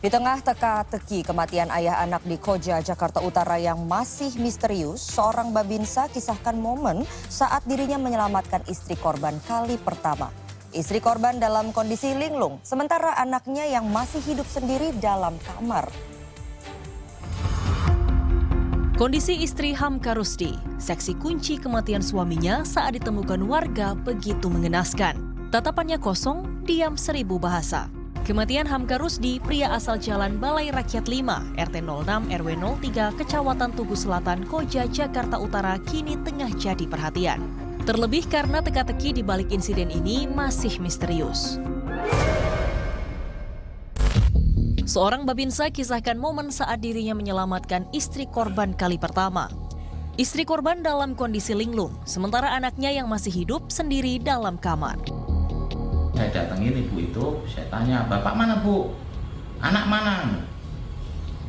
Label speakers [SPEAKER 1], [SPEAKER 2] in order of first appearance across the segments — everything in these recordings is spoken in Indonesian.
[SPEAKER 1] Di tengah teka-teki kematian ayah anak di Koja, Jakarta Utara yang masih misterius, seorang babinsa kisahkan momen saat dirinya menyelamatkan istri korban kali pertama. Istri korban dalam kondisi linglung, sementara anaknya yang masih hidup sendiri dalam kamar.
[SPEAKER 2] Kondisi istri Hamka Rusdi, saksi kunci kematian suaminya saat ditemukan warga begitu mengenaskan. Tatapannya kosong, diam seribu bahasa. Kematian Hamka Rusdi, pria asal Jalan Balai Rakyat 5, RT 06 RW 03, Kecamatan Tugu Selatan, Koja, Jakarta Utara, kini tengah jadi perhatian. Terlebih karena teka-teki di balik insiden ini masih misterius. Seorang babinsa kisahkan momen saat dirinya menyelamatkan istri korban kali pertama. Istri korban dalam kondisi linglung, sementara anaknya yang masih hidup sendiri dalam kamar.
[SPEAKER 3] Saya datangin ibu itu, saya tanya, bapak mana bu? Anak mana?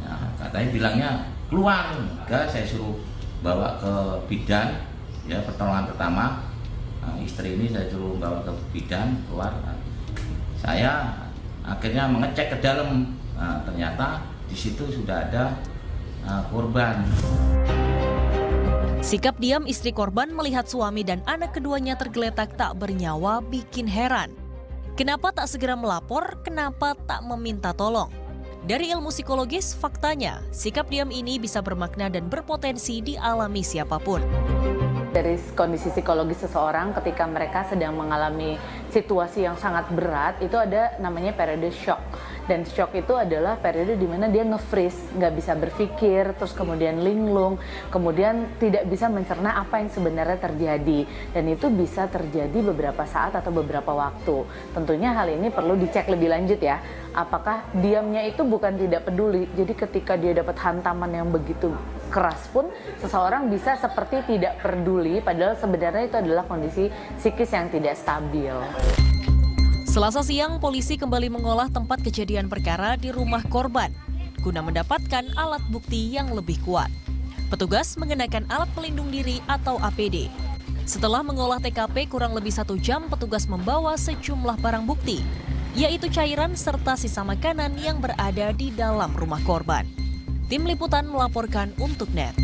[SPEAKER 3] Ya, katanya bilangnya keluar. Enggak, saya suruh bawa ke bidan, ya pertolongan pertama. Nah, istri ini saya suruh bawa ke bidan, keluar. Saya akhirnya mengecek ke dalam. Nah, ternyata di situ sudah ada korban.
[SPEAKER 2] Sikap diam istri korban melihat suami dan anak keduanya tergeletak tak bernyawa bikin heran. Kenapa tak segera melapor? Kenapa tak meminta tolong? Dari ilmu psikologis, faktanya sikap diam ini bisa bermakna dan berpotensi dialami siapapun.
[SPEAKER 4] Dari kondisi psikologis seseorang ketika mereka sedang mengalami situasi yang sangat berat, itu ada namanya periode shock. Dan shock itu adalah periode di mana dia nge-freeze, nggak bisa berpikir, terus kemudian linglung, kemudian tidak bisa mencerna apa yang sebenarnya terjadi. Dan itu bisa terjadi beberapa saat atau beberapa waktu. Tentunya hal ini perlu dicek lebih lanjut ya. Apakah diamnya itu bukan tidak peduli, jadi ketika dia dapat hantaman yang begitu keras pun seseorang bisa seperti tidak peduli, padahal sebenarnya itu adalah kondisi psikis yang tidak stabil.
[SPEAKER 2] Selasa siang, polisi kembali mengolah tempat kejadian perkara di rumah korban guna mendapatkan alat bukti yang lebih kuat. Petugas mengenakan alat pelindung diri atau APD. Setelah mengolah TKP kurang lebih 1 jam, petugas membawa sejumlah barang bukti, yaitu cairan serta sisa makanan yang berada di dalam rumah korban. Tim Liputan melaporkan untuk NET.